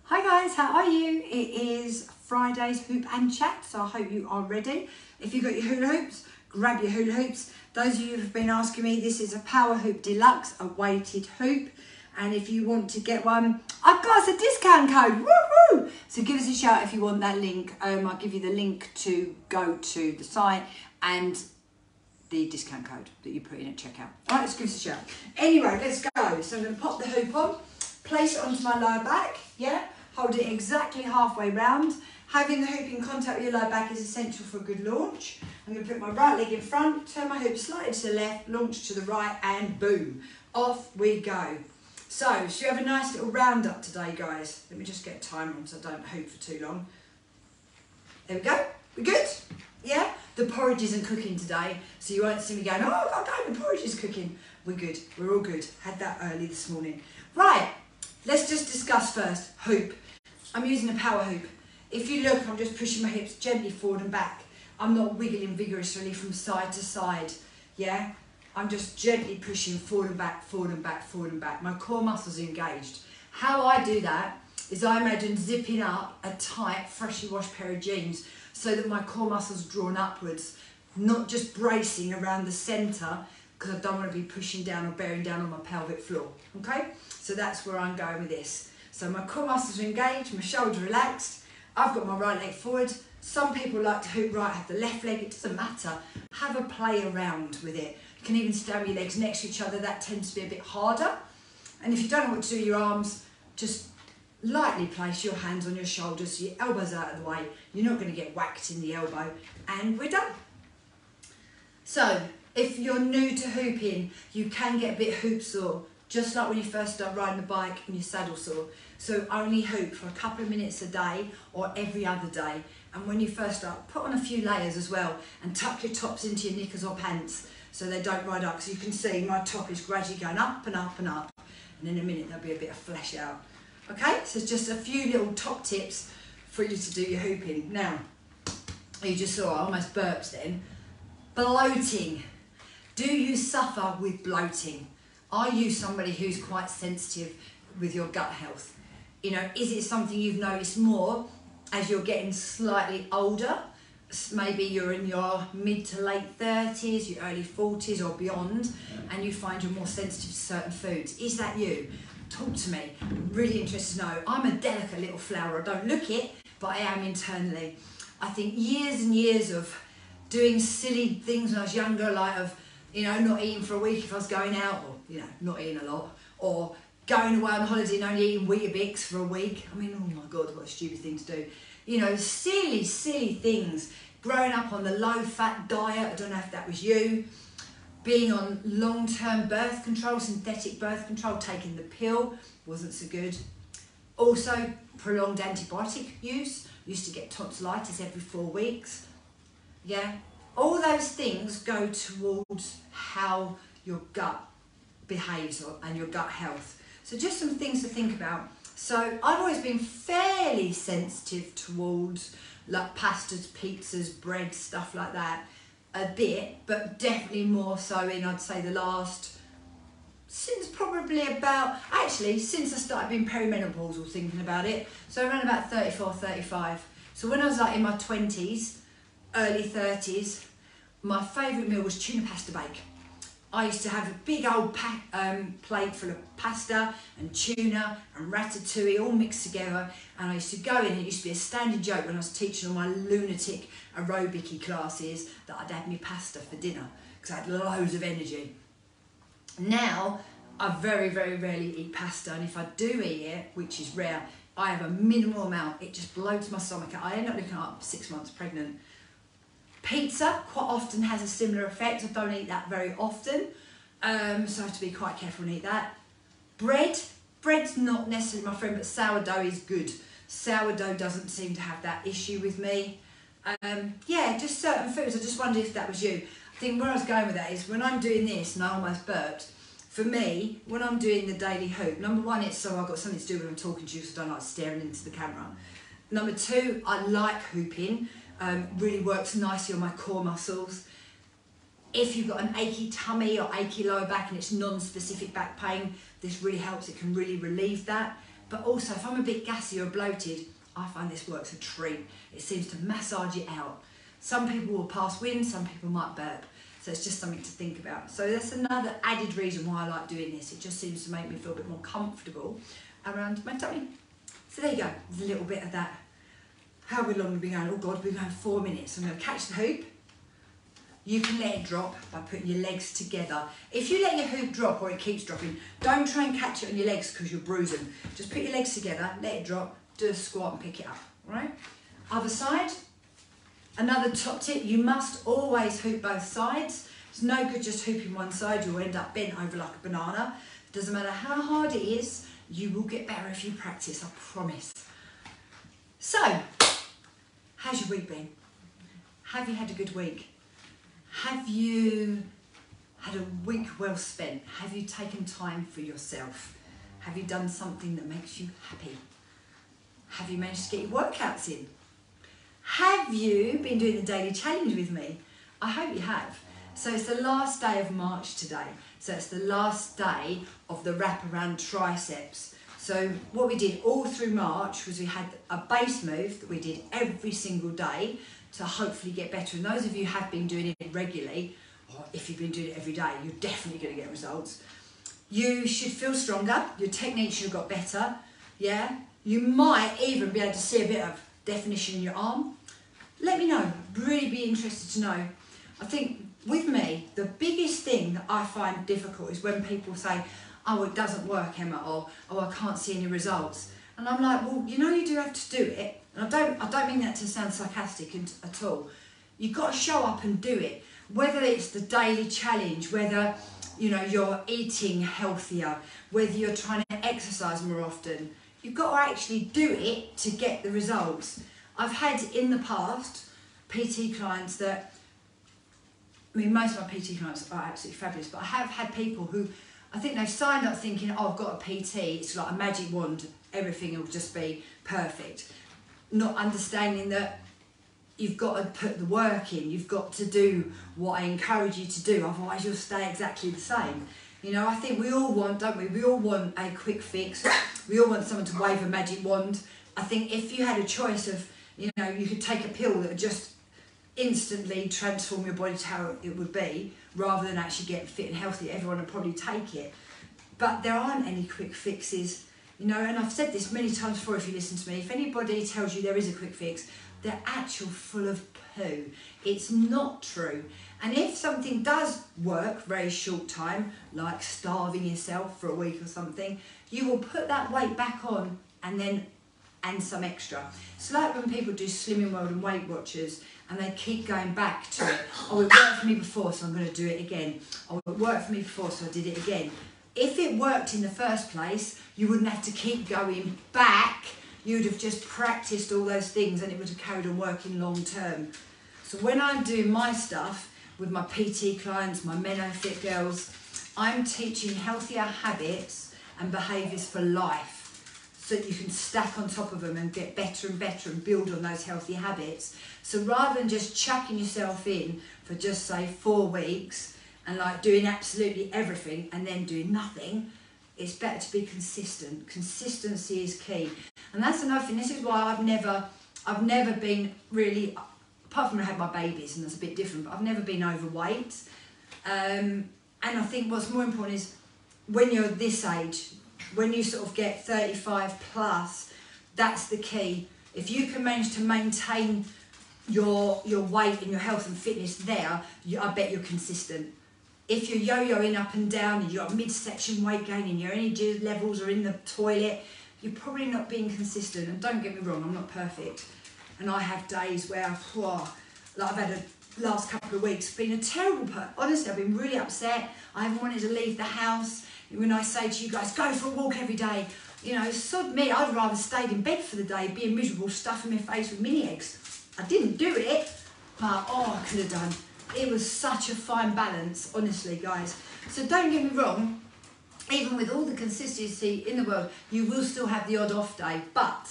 Hi guys, how are you? It is Friday's Hoop and Chat, so I hope you are ready. If you've got your hula hoops, grab your hula hoops. Those of you who have been asking me, this is a Power Hoop Deluxe, a weighted hoop. And if you want to get one, I've got us a discount code, woohoo! So give us a shout if you want that link. I'll give you the link to go to the site and the discount code that you put in at checkout. All right, let's give us a shout. Anyway, let's go. So I'm going to pop the hoop on, place it onto my lower back, yeah? Hold it exactly halfway round. Having the hoop in contact with your lower back is essential for a good launch. I'm going to put my right leg in front, turn my hoop slightly to the left, launch to the right, and boom, off we go. So, should we have a nice little roundup today, guys? Let me just get a timer on so I don't hoop for too long. There we go. We good? Yeah? The porridge isn't cooking today, so you won't see me going, oh, God, no, the porridge is cooking. We're good. We're all good. Had that early this morning. Right, let's just discuss first hoop. I'm using a power hoop. If you look, I'm just pushing my hips gently forward and back. I'm not wiggling vigorously from side to side, yeah? I'm just gently pushing forward and back, forward and back, forward and back. My core muscles are engaged. How I do that is I imagine zipping up a tight, freshly washed pair of jeans so that my core muscles are drawn upwards, not just bracing around the centre because I don't want to be pushing down or bearing down on my pelvic floor, okay? So that's where I'm going with this. So my core muscles are engaged, my shoulders relaxed, I've got my right leg forward. Some people like to hoop right, have the left leg, it doesn't matter. Have a play around with it. You can even stand your legs next to each other, that tends to be a bit harder. And if you don't know what to do with your arms, just lightly place your hands on your shoulders, so your elbows out of the way. You're not going to get whacked in the elbow, and we're done. So, if you're new to hooping, you can get a bit hoop sore, just like when you first start riding the bike and you're saddle sore. So only hoop for a couple of minutes a day or every other day. And when you first start, put on a few layers as well and tuck your tops into your knickers or pants so they don't ride up. So you can see my top is gradually going up and up and up. And in a minute there'll be a bit of flesh out. Okay, so it's just a few little top tips for you to do your hooping. Now, you just saw I almost burped then. Bloating. Do you suffer with bloating? Are you somebody who's quite sensitive with your gut health? You know, is it something you've noticed more as you're getting slightly older? Maybe you're in your mid to late 30s, your early 40s or beyond, and you find you're more sensitive to certain foods. Is that you? Talk to me. I'm really interested to know. I'm a delicate little flower. I don't look it, but I am internally. I think years and years of doing silly things when I was younger, like of, you know, not eating for a week if I was going out, or, you know, not eating a lot, or going away on holiday and only eating Weetabix for a week. I mean, oh my God, what a stupid thing to do. You know, silly, silly things. Growing up on the low-fat diet, I don't know if that was you. Being on long-term birth control, synthetic birth control, taking the pill, wasn't so good. Also, prolonged antibiotic use. Used to get tonsillitis every 4 weeks. Yeah, all those things go towards how your gut behaves and your gut health. So just some things to think about. So I've always been fairly sensitive towards like pastas, pizzas, bread, stuff like that, a bit, but definitely more so in, I'd say, the last, since probably about, actually, since I started being perimenopausal, thinking about it, so around about 34, 35. So when I was like in my 20s, early 30s, my favourite meal was tuna pasta bake. I used to have a big old plate full of pasta and tuna and ratatouille all mixed together, and I used to go in, and it used to be a standing joke when I was teaching all my lunatic aerobic classes that I'd have me pasta for dinner because I had loads of energy. Now, I very, very rarely eat pasta, and if I do eat it, which is rare, I have a minimal amount. It just bloats my stomach out. I end up looking up 6 months pregnant. Pizza quite often has a similar effect. I don't eat that very often, so I have to be quite careful and eat that. Bread's not necessarily my friend, but sourdough is good. Sourdough doesn't seem to have that issue with me. Yeah, just certain foods. I just wondered if that was you. I think where I was going with that is when I'm doing this, and I almost burped, for me, when I'm doing the daily hoop, number one, it's so I've got something to do when I'm talking to you, so I don't like staring into the camera. Number two, I like hooping. Really works nicely on my core muscles. If you've got an achy tummy or achy lower back and it's non-specific back pain, this really helps. It can really relieve that. But also, if I'm a bit gassy or bloated, I find this works a treat. It seems to massage it out. Some people will pass wind, some people might burp. So it's just something to think about. So that's another added reason why I like doing this. It just seems to make me feel a bit more comfortable around my tummy. So there you go, there's a little bit of that. How long have we been going? Oh God, we've been going 4 minutes. I'm going to catch the hoop. You can let it drop by putting your legs together. If you let your hoop drop or it keeps dropping, don't try and catch it on your legs because you'll bruise them. Just put your legs together, let it drop, do a squat and pick it up, all right? Other side. Another top tip, you must always hoop both sides. It's no good just hooping one side, you'll end up bent over like a banana. Doesn't matter how hard it is, you will get better if you practice, I promise. So, how's your week been? Have you had a good week? Have you had a week well spent? Have you taken time for yourself? Have you done something that makes you happy? Have you managed to get your workouts in? Have you been doing the daily challenge with me? I hope you have. So it's the last day of March today. So it's the last day of the wraparound triceps. So what we did all through March was we had a base move that we did every single day to hopefully get better. And those of you who have been doing it regularly, or if you've been doing it every day, you're definitely going to get results. You should feel stronger. Your technique should have got better. Yeah. You might even be able to see a bit of definition in your arm. Let me know, really be interested to know. I think with me, the biggest thing that I find difficult is when people say, oh, it doesn't work, Emma, or oh, I can't see any results. And I'm like, well, you know you do have to do it. And I don't mean that to sound sarcastic at all. You've got to show up and do it. Whether it's the daily challenge, whether you know you're eating healthier, whether you're trying to exercise more often, you've got to actually do it to get the results. I've had in the past PT clients that, I mean, most of my PT clients are absolutely fabulous, but I have had people who, I think they've signed up thinking, oh, I've got a PT, it's like a magic wand, everything will just be perfect. Not understanding that you've got to put the work in, you've got to do what I encourage you to do, otherwise you'll stay exactly the same. You know, I think we all want, don't we? We all want a quick fix. We all want someone to wave a magic wand. I think if you had a choice of, you know, you could take a pill that would just instantly transform your body to how it would be, rather than actually get fit and healthy, everyone would probably take it. But there aren't any quick fixes, you know, and I've said this many times before if you listen to me, if anybody tells you there is a quick fix, they're actually full of poo. It's not true. And if something does work very short time, like starving yourself for a week or something, you will put that weight back on and some extra. It's like when people do Slimming World and Weight Watchers and they keep going back to it. Oh, it worked for me before, so I'm going to do it again. Oh, it worked for me before, so I did it again. If it worked in the first place, you wouldn't have to keep going back. You'd have just practiced all those things and it would have carried on working long term. So when I'm doing my stuff with my PT clients, my MenoFit girls, I'm teaching healthier habits and behaviours for life, so that you can stack on top of them and get better and better and build on those healthy habits. So rather than just chucking yourself in for just say 4 weeks and like doing absolutely everything and then doing nothing, it's better to be consistent. Consistency is key. And that's another thing. This is why I've never been really, apart from when I had my babies and that's a bit different, but I've never been overweight. And I think what's more important is when you're this age, when you sort of get 35 plus, that's the key. If you can manage to maintain your weight and your health and fitness there, I bet you're consistent. If you're yo-yoing up and down and you've got midsection weight gain and your energy levels are in the toilet, you're probably not being consistent. And don't get me wrong, I'm not perfect. And I have days where, like I've had a last couple of weeks, been a terrible person. Honestly, I've been really upset. I haven't wanted to leave the house. When I say to you guys, go for a walk every day, you know, sod me, I'd rather stayed in bed for the day, being miserable, stuffing my face with mini eggs. I didn't do it, but oh, I could have done. It was such a fine balance, honestly, guys. So don't get me wrong, even with all the consistency in the world, you will still have the odd off day, but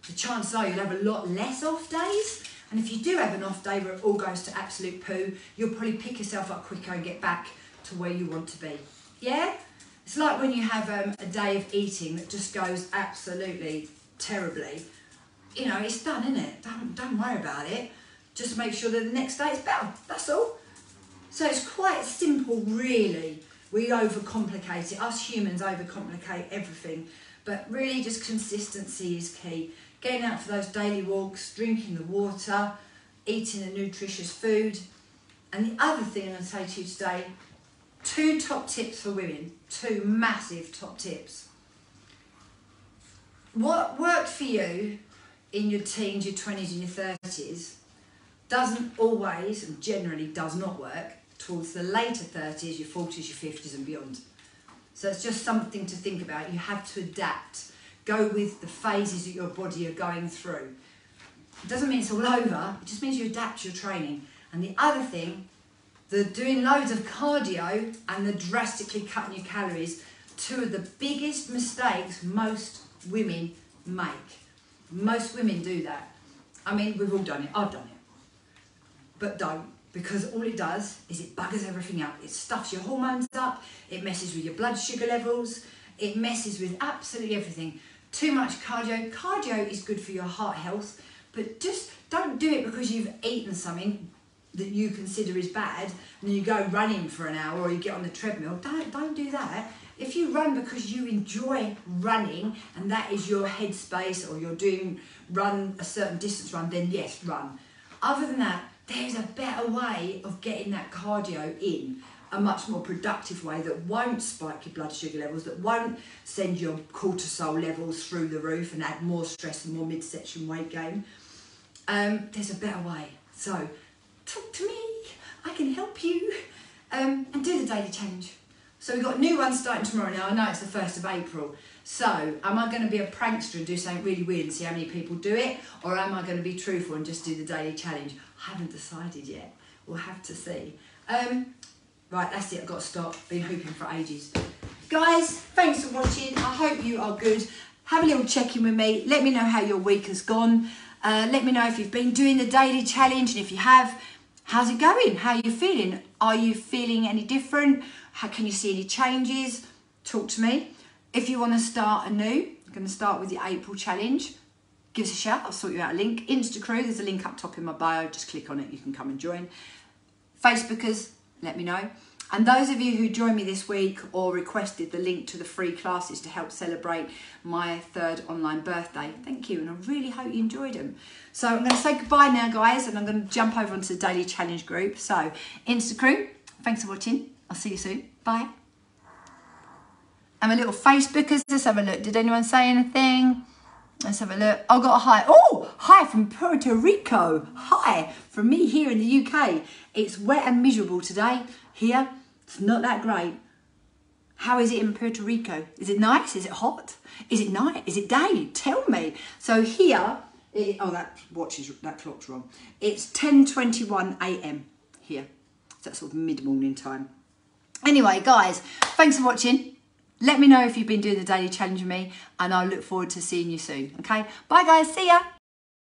the chances are you'll have a lot less off days. And if you do have an off day where it all goes to absolute poo, you'll probably pick yourself up quicker and get back to where you want to be. Yeah? It's like when you have a day of eating that just goes absolutely terribly. You know, it's done, isn't it? Don't worry about it. Just make sure that the next day it's better. That's all. So it's quite simple, really. We overcomplicate it. Us humans overcomplicate everything. But really just consistency is key. Getting out for those daily walks, drinking the water, eating a nutritious food. And the other thing I'm going to say to you today, 2 top tips for women. 2 massive top tips. What worked for you in your teens, your 20s and your 30s doesn't always and generally does not work towards the later 30s, your 40s, your 50s and beyond. So it's just something to think about. You have to adapt. Go with the phases that your body are going through. It doesn't mean it's all over, it just means you adapt your training. And the other thing, the doing loads of cardio and the drastically cutting your calories, 2 of the biggest mistakes most women make. Most women do that. I mean, we've all done it, I've done it. But don't, because all it does is it buggers everything up. It stuffs your hormones up, it messes with your blood sugar levels, it messes with absolutely everything. Too much cardio. Cardio is good for your heart health, but just don't do it because you've eaten something that you consider is bad and you go running for an hour or you get on the treadmill. Don't do that. If you run because you enjoy running and that is your headspace, or you're run a certain distance run, then yes, run. Other than that, there's a better way of getting that cardio in, a much more productive way that won't spike your blood sugar levels, that won't send your cortisol levels through the roof and add more stress and more midsection weight gain. There's a better way. So talk to me, I can help you, and do the daily challenge. So we've got a new one starting tomorrow now. I know it's the 1st of April. So am I going to be a prankster and do something really weird and see how many people do it? Or am I going to be truthful and just do the daily challenge? I haven't decided yet. We'll have to see. Right, that's it. I've got to stop. Been hooping for ages. Guys, thanks for watching. I hope you are good. Have a little check-in with me. Let me know how your week has gone. Let me know if you've been doing the daily challenge, and if you have, how's it going? How are you feeling? Are you feeling any different? How can you see any changes? Talk to me. If you want to start anew, I'm going to start with the April challenge. Give us a shout. I'll sort you out a link. Instacrew, there's a link up top in my bio. Just click on it. You can come and join. Facebookers, let me know. And those of you who joined me this week or requested the link to the free classes to help celebrate my 3rd online birthday, thank you, and I really hope you enjoyed them. So I'm going to say goodbye now, guys, and I'm going to jump over onto the daily challenge group. So Instacrew, thanks for watching. I'll see you soon. Bye. And my little Facebookers, let's have a look. Did anyone say anything? Let's have a look. I got a hi. Oh, hi from Puerto Rico. Hi from me here in the UK. It's wet and miserable today. Here, it's not that great. How is it in Puerto Rico? Is it nice? Is it hot? Is it night? Is it day? Tell me. So here, that clock's wrong. It's 10:21 a.m. here. So that's sort of mid-morning time. Anyway, guys, thanks for watching. Let me know if you've been doing the daily challenge with me, and I look forward to seeing you soon. Okay? Bye, guys. See ya.